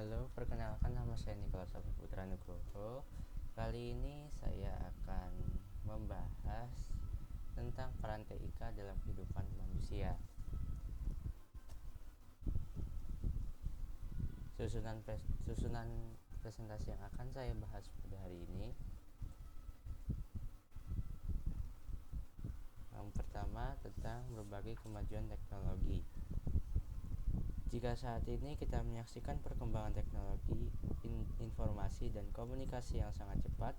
Halo, perkenalkan nama saya Nicholas Putra Nugroho. Kali ini saya akan membahas tentang peran TIK dalam kehidupan manusia. Susunan presentasi yang akan saya bahas pada hari ini. Yang pertama tentang berbagai kemajuan teknologi. Jika saat ini kita menyaksikan perkembangan teknologi, informasi, dan komunikasi yang sangat cepat,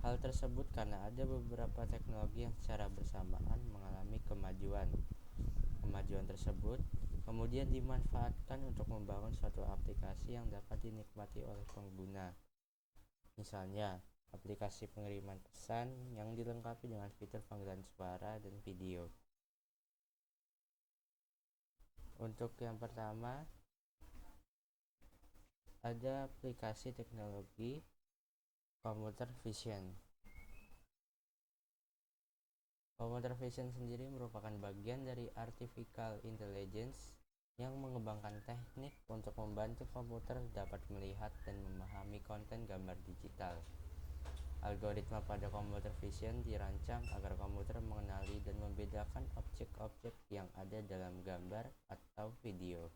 hal tersebut karena ada beberapa teknologi yang secara bersamaan mengalami kemajuan. Kemajuan tersebut kemudian dimanfaatkan untuk membangun suatu aplikasi yang dapat dinikmati oleh pengguna. Misalnya, aplikasi pengiriman pesan yang dilengkapi dengan fitur panggilan suara dan video. Untuk yang pertama, ada aplikasi teknologi computer vision. Computer vision sendiri merupakan bagian dari artificial intelligence yang mengembangkan teknik untuk membantu komputer dapat melihat dan memahami konten gambar digital. Algoritma pada computer vision dirancang agar komputer mengenali dan membedakan objek-objek yang ada dalam gambar atau video.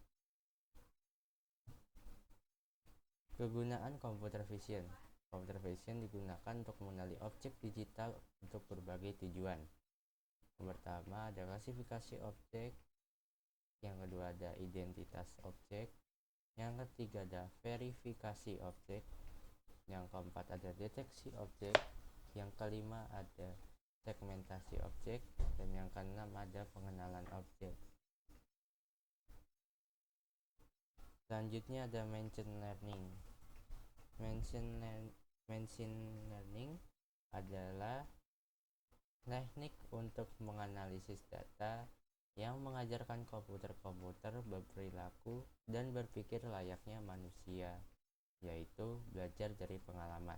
Kegunaan computer vision. Computer vision digunakan untuk mengenali objek digital untuk berbagai tujuan. Yang pertama ada klasifikasi objek, yang kedua ada identitas objek, yang ketiga ada verifikasi objek, yang keempat ada deteksi objek, yang kelima ada segmentasi objek, dan yang keenam ada pengenalan objek. Selanjutnya ada machine learning. Machine learning adalah teknik untuk menganalisis data yang mengajarkan komputer berperilaku dan berpikir layaknya manusia, yaitu belajar dari pengalaman.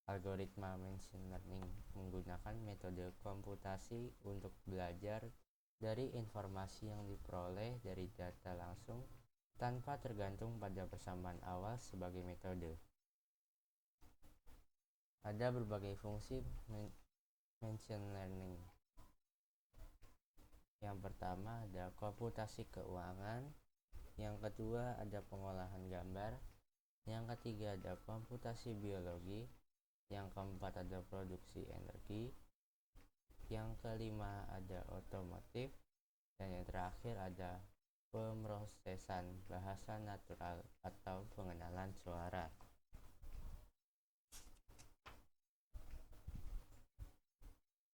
Algoritma machine learning menggunakan metode komputasi untuk belajar dari informasi yang diperoleh dari data langsung tanpa tergantung pada persamaan awal sebagai metode. Ada berbagai fungsi machine learning. Yang pertama ada komputasi keuangan, yang kedua ada pengolahan gambar, yang ketiga ada komputasi biologi, yang keempat ada produksi energi, yang kelima ada otomotif, dan yang terakhir ada pemrosesan bahasa natural atau pengenalan suara.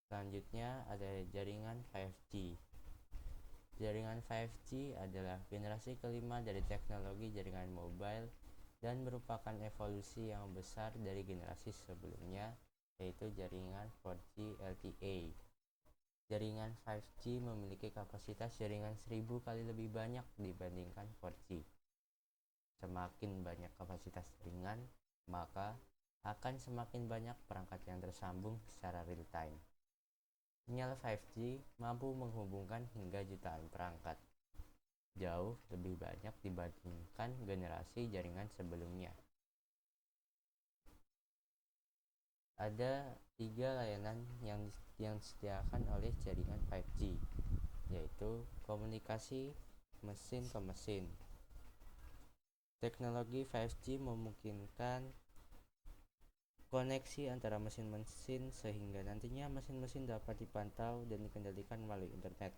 Selanjutnya ada jaringan 5G. Jaringan 5G adalah generasi kelima dari teknologi jaringan mobile dan merupakan evolusi yang besar dari generasi sebelumnya, yaitu jaringan 4G LTE. Jaringan 5G memiliki kapasitas jaringan 1000 kali lebih banyak dibandingkan 4G. Semakin banyak kapasitas jaringan, maka akan semakin banyak perangkat yang tersambung secara real time. Sinyal 5G mampu menghubungkan hingga jutaan perangkat, jauh lebih banyak dibandingkan generasi jaringan sebelumnya. Ada 3 layanan yang disediakan oleh jaringan 5G, yaitu komunikasi mesin ke mesin. Teknologi 5G memungkinkan koneksi antara mesin-mesin sehingga nantinya mesin-mesin dapat dipantau dan dikendalikan melalui internet.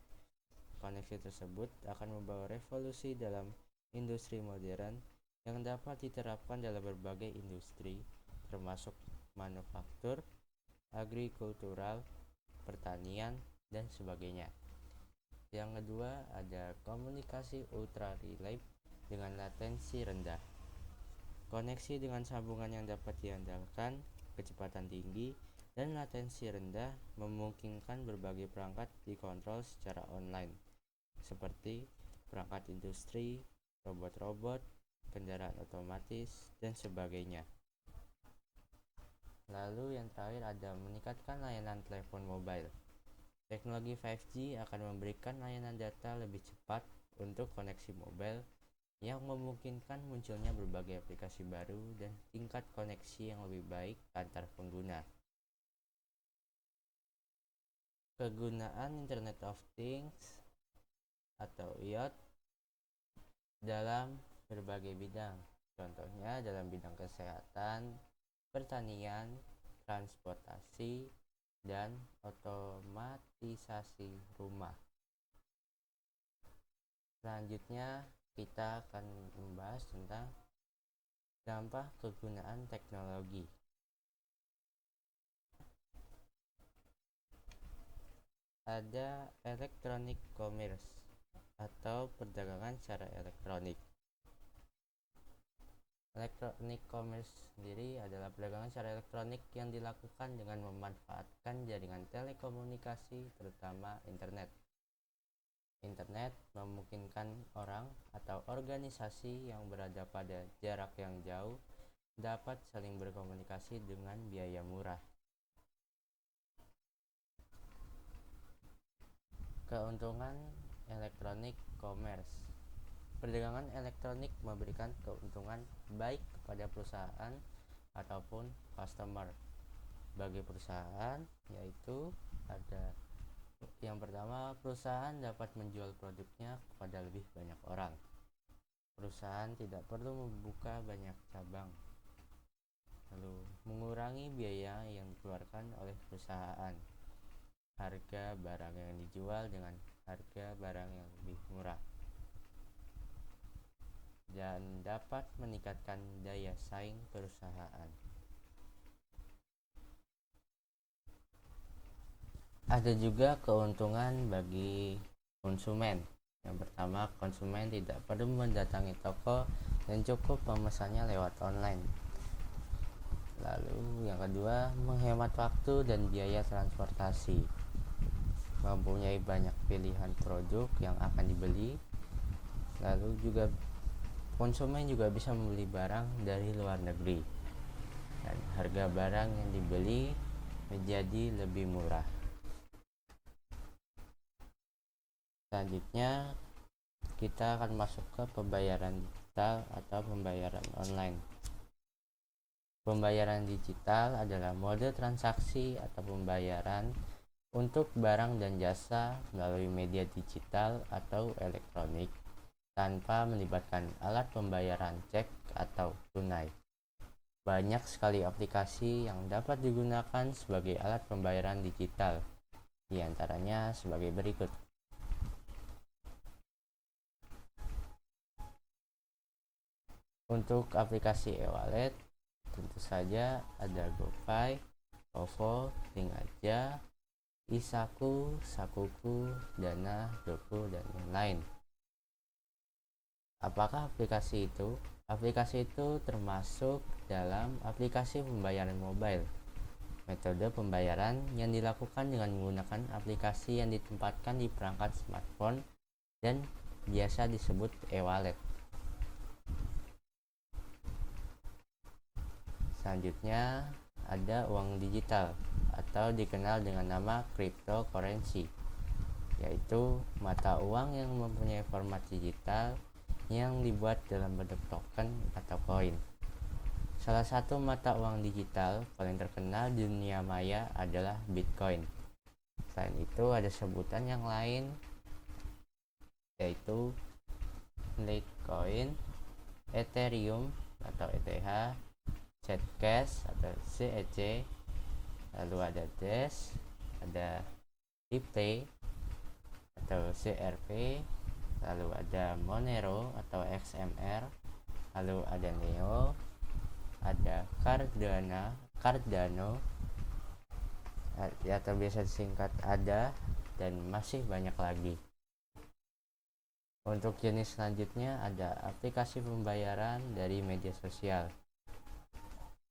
Koneksi tersebut akan membawa revolusi dalam industri modern yang dapat diterapkan dalam berbagai industri, termasuk manufaktur, agrikultural, pertanian, dan sebagainya. Yang kedua ada komunikasi ultra reliable dengan latensi rendah. Koneksi dengan sambungan yang dapat diandalkan, kecepatan tinggi, dan latensi rendah memungkinkan berbagai perangkat dikontrol secara online, seperti perangkat industri, robot-robot, kendaraan otomatis, dan sebagainya. Lalu yang terakhir ada meningkatkan layanan telepon mobile. Teknologi 5G akan memberikan layanan data lebih cepat untuk koneksi mobile yang memungkinkan munculnya berbagai aplikasi baru dan tingkat koneksi yang lebih baik antar pengguna. Kegunaan Internet of Things atau IoT dalam berbagai bidang, contohnya dalam bidang kesehatan, pertanian, transportasi, dan otomatisasi rumah. Selanjutnya kita akan membahas tentang dampak kegunaan teknologi. Ada electronic commerce atau perdagangan secara elektronik. Electronic commerce sendiri adalah perdagangan secara elektronik yang dilakukan dengan memanfaatkan jaringan telekomunikasi, terutama internet. Internet memungkinkan orang atau organisasi yang berada pada jarak yang jauh dapat saling berkomunikasi dengan biaya murah. Keuntungan elektronik commerce. Perdagangan elektronik memberikan keuntungan baik kepada perusahaan ataupun customer. Bagi perusahaan, yaitu ada yang pertama, perusahaan dapat menjual produknya kepada lebih banyak orang. Perusahaan tidak perlu membuka banyak cabang, lalu mengurangi biaya yang dikeluarkan oleh perusahaan. Harga barang yang dijual dengan harga barang yang lebih murah, dan dapat meningkatkan daya saing perusahaan. Ada juga keuntungan bagi konsumen. Yang pertama, konsumen tidak perlu mendatangi toko dan cukup memesannya lewat online. Lalu yang kedua, menghemat waktu dan biaya transportasi. Mempunyai banyak pilihan produk yang akan dibeli. Lalu juga konsumen juga bisa membeli barang dari luar negeri, dan harga barang yang dibeli menjadi lebih murah. Selanjutnya kita akan masuk ke pembayaran digital atau pembayaran online. Pembayaran digital adalah mode transaksi atau pembayaran untuk barang dan jasa melalui media digital atau elektronik tanpa melibatkan alat pembayaran cek atau tunai. Banyak sekali aplikasi yang dapat digunakan sebagai alat pembayaran digital, di antaranya sebagai berikut. Untuk aplikasi e-wallet, tentu saja ada GoPay, OVO, Link Aja, Isaku, Sakuku, Dana, Doku, dan lain-lain. Apakah aplikasi itu? Aplikasi itu termasuk dalam aplikasi pembayaran mobile. Metode pembayaran yang dilakukan dengan menggunakan aplikasi yang ditempatkan di perangkat smartphone dan biasa disebut e-wallet. Selanjutnya ada uang digital atau dikenal dengan nama cryptocurrency, yaitu mata uang yang mempunyai format digital yang dibuat dalam bentuk token atau koin. Salah satu mata uang digital paling terkenal di dunia maya adalah Bitcoin. Selain itu ada sebutan yang lain, yaitu Litecoin, Ethereum atau ETH, Zcash atau ZEC, lalu ada Dash, ada Ripple atau CRP, lalu ada Monero atau XMR, lalu ada Neo, ada Cardano atau biasa disingkat ADA, dan masih banyak lagi. Untuk jenis selanjutnya ada aplikasi pembayaran dari media sosial.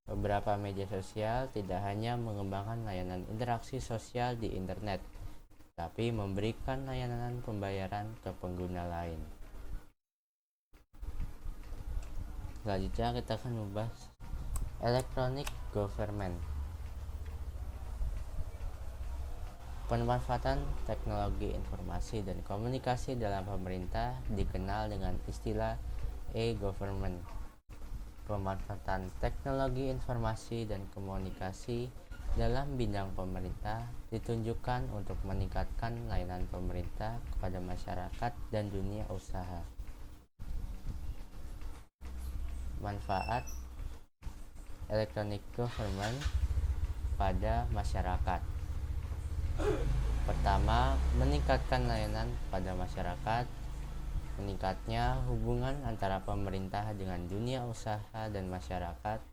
Beberapa media sosial tidak hanya mengembangkan layanan interaksi sosial di internet, tapi memberikan layanan pembayaran ke pengguna lain. Selanjutnya kita akan membahas electronic government. Pemanfaatan teknologi informasi dan komunikasi dalam pemerintah dikenal dengan istilah e-government. Pemanfaatan teknologi informasi dan komunikasi dalam bidang pemerintah ditunjukkan untuk meningkatkan layanan pemerintah kepada masyarakat dan dunia usaha. Manfaat electronic government pada masyarakat. Pertama, meningkatkan layanan pada masyarakat. Meningkatnya hubungan antara pemerintah dengan dunia usaha dan masyarakat.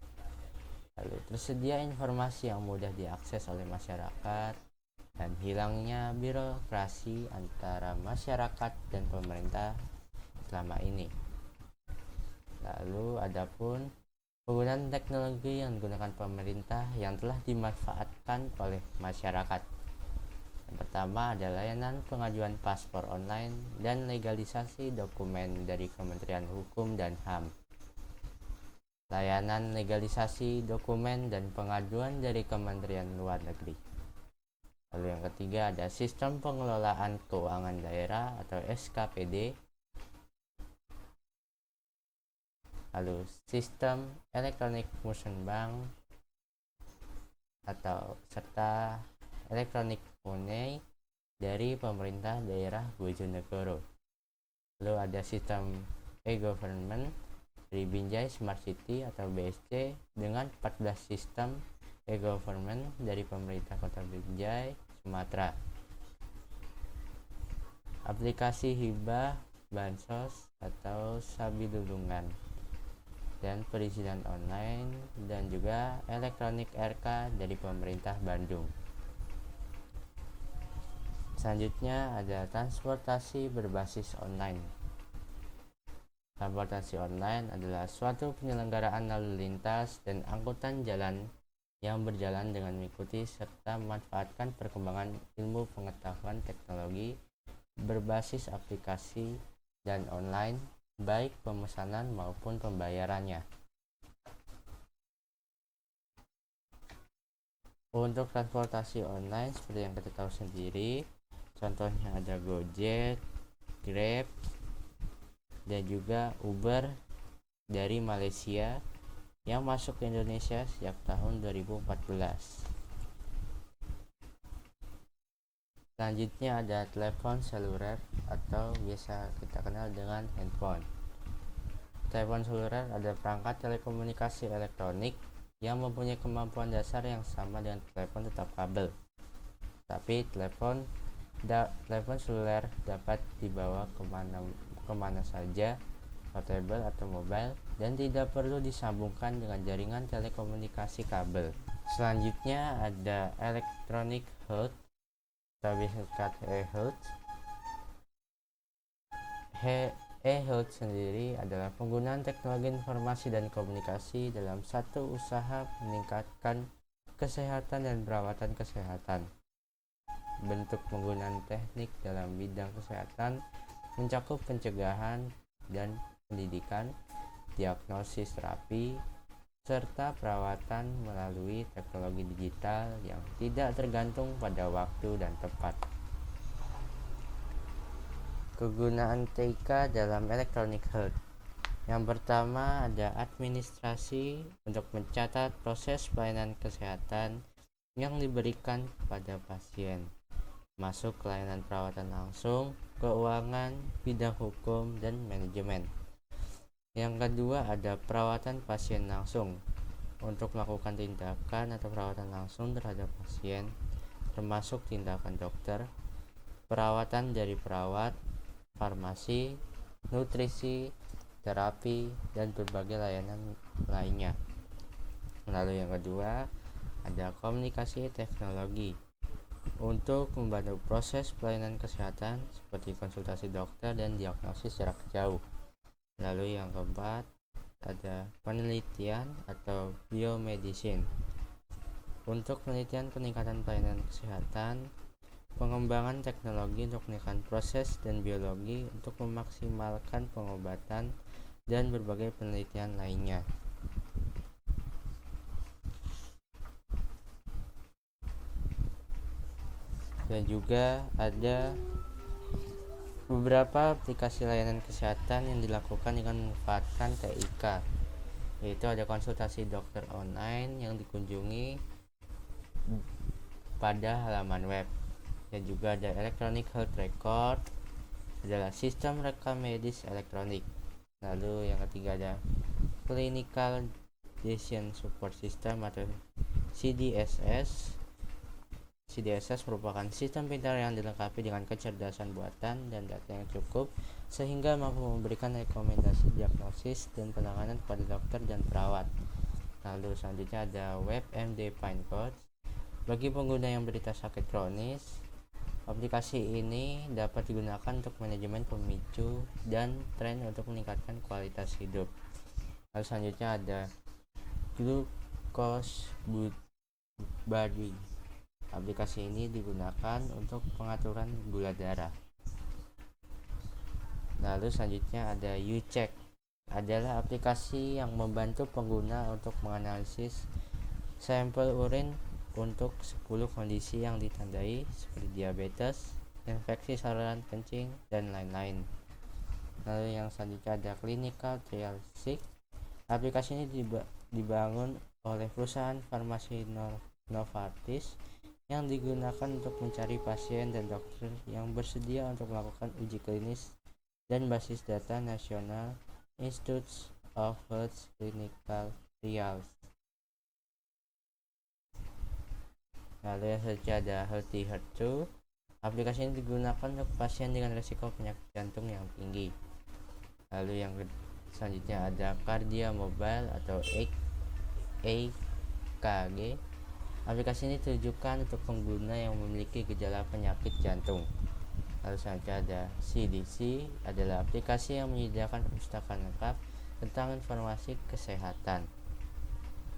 Lalu tersedia informasi yang mudah diakses oleh masyarakat dan hilangnya birokrasi antara masyarakat dan pemerintah selama ini. Lalu adapun penggunaan teknologi yang digunakan pemerintah yang telah dimanfaatkan oleh masyarakat. Yang pertama adalah layanan pengajuan paspor online dan legalisasi dokumen dari Kementerian Hukum dan HAM. Layanan legalisasi dokumen dan pengaduan dari Kementerian Luar Negeri. Lalu yang ketiga ada sistem pengelolaan keuangan daerah atau SKPD. Lalu sistem electronic motion bank atau serta elektronik money dari pemerintah daerah Bojonegoro. Lalu ada sistem e-government dari Binjai Smart City atau BSC dengan 14 sistem e-government dari pemerintah Kota Binjai, Sumatera. Aplikasi hibah, bansos atau sabilulungan dan perizinan online dan juga elektronik RK dari pemerintah Bandung. Selanjutnya ada transportasi berbasis online. Transportasi online adalah suatu penyelenggaraan lalu lintas dan angkutan jalan yang berjalan dengan mengikuti serta memanfaatkan perkembangan ilmu pengetahuan teknologi berbasis aplikasi dan online, baik pemesanan maupun pembayarannya. Untuk transportasi online seperti yang kita tahu sendiri, contohnya ada Gojek, Grab, dan juga Uber dari Malaysia yang masuk ke Indonesia sejak tahun 2014. Selanjutnya ada telepon seluler atau biasa kita kenal dengan handphone. Telepon seluler adalah perangkat telekomunikasi elektronik yang mempunyai kemampuan dasar yang sama dengan telepon tetap kabel. Tapi telepon seluler dapat dibawa kemana saja, portable atau mobile, dan tidak perlu disambungkan dengan jaringan telekomunikasi kabel. Selanjutnya ada electronic health atau disingkat e-health. E-health sendiri adalah penggunaan teknologi informasi dan komunikasi dalam satu usaha meningkatkan kesehatan dan perawatan kesehatan. Bentuk penggunaan teknik dalam bidang kesehatan mencakup pencegahan dan pendidikan, diagnosis terapi, serta perawatan melalui teknologi digital yang tidak tergantung pada waktu dan tempat. Kegunaan TIK dalam electronic health. Yang pertama ada administrasi untuk mencatat proses pelayanan kesehatan yang diberikan kepada pasien, masuk layanan perawatan langsung, keuangan, bidang hukum, dan manajemen. Yang kedua ada perawatan pasien langsung untuk melakukan tindakan atau perawatan langsung terhadap pasien, termasuk tindakan dokter, perawatan dari perawat, farmasi, nutrisi, terapi, dan berbagai layanan lainnya. Lalu yang kedua ada komunikasi teknologi untuk membantu proses pelayanan kesehatan seperti konsultasi dokter dan diagnosis jarak jauh. Lalu yang keempat ada penelitian atau biomedicine untuk penelitian peningkatan pelayanan kesehatan, pengembangan teknologi untuk meningkatkan proses dan biologi untuk memaksimalkan pengobatan dan berbagai penelitian lainnya. Dan juga ada Beberapa aplikasi layanan kesehatan yang dilakukan dengan memanfaatkan TIK, yaitu ada konsultasi dokter online yang dikunjungi pada halaman web, dan juga ada electronic health record, adalah sistem rekam medis elektronik. Lalu yang ketiga ada clinical decision support system atau CDSS. CDSS merupakan sistem pintar yang dilengkapi dengan kecerdasan buatan dan data yang cukup sehingga mampu memberikan rekomendasi diagnosis dan penanganan kepada dokter dan perawat. Lalu selanjutnya ada WebMD Pinecode. Bagi pengguna yang berita sakit kronis, aplikasi ini dapat digunakan untuk manajemen pemicu dan tren untuk meningkatkan kualitas hidup. Lalu selanjutnya ada Glucose Buddy. Aplikasi ini digunakan untuk pengaturan gula darah. Lalu selanjutnya ada UCheck, adalah aplikasi yang membantu pengguna untuk menganalisis sampel urin untuk 10 kondisi yang ditandai seperti diabetes, infeksi saluran kencing, dan lain-lain. Lalu yang selanjutnya ada Clinical Trial Seek. Aplikasi ini dibangun oleh perusahaan farmasi Novartis yang digunakan untuk mencari pasien dan dokter yang bersedia untuk melakukan uji klinis dan basis data National Institutes of Health Clinical Trials. Lalu yang selanjutnya ada Healthy Heart 2. Aplikasi ini digunakan untuk pasien dengan risiko penyakit jantung yang tinggi. Lalu yang selanjutnya ada Kardia Mobile atau EKG. Aplikasi ini ditujukan untuk pengguna yang memiliki gejala penyakit jantung. Lalu selanjutnya ada CDC, adalah aplikasi yang menyediakan perpustakaan lengkap tentang informasi kesehatan.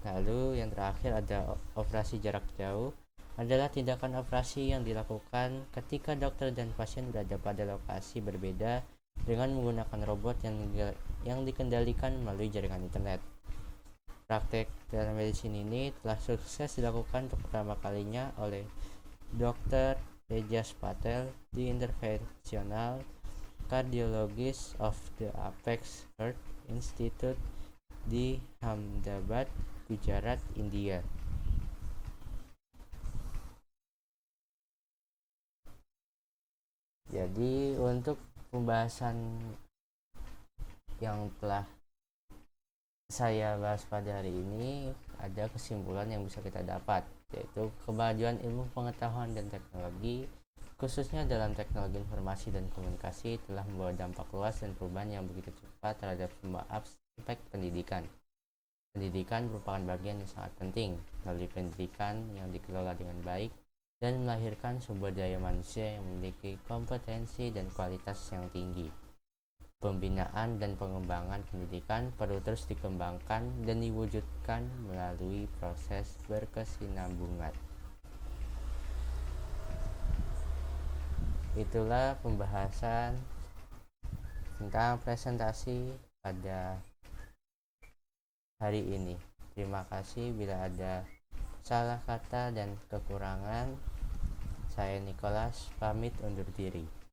Lalu yang terakhir ada operasi jarak jauh, adalah tindakan operasi yang dilakukan ketika dokter dan pasien berada pada lokasi berbeda dengan menggunakan robot yang dikendalikan melalui jaringan internet. Praktek telemedicine ini telah sukses dilakukan untuk pertama kalinya oleh Dr. Tejas Patel, di Interventional Cardiologist of the Apex Heart Institute di Ahmedabad, Gujarat, India. Jadi untuk pembahasan yang telah saya bahas pada hari ini, ada kesimpulan yang bisa kita dapat, yaitu kemajuan ilmu pengetahuan dan teknologi, khususnya dalam teknologi informasi dan komunikasi, telah membawa dampak luas dan perubahan yang begitu cepat terhadap semua aspek pendidikan. Pendidikan merupakan bagian yang sangat penting. Melalui pendidikan yang dikelola dengan baik dan melahirkan sumber daya manusia yang memiliki kompetensi dan kualitas yang tinggi. Pembinaan dan pengembangan pendidikan perlu terus dikembangkan dan diwujudkan melalui proses berkesinambungan. Itulah pembahasan tentang presentasi pada hari ini. Terima kasih. Bila ada salah kata dan kekurangan, saya Nicholas pamit undur diri.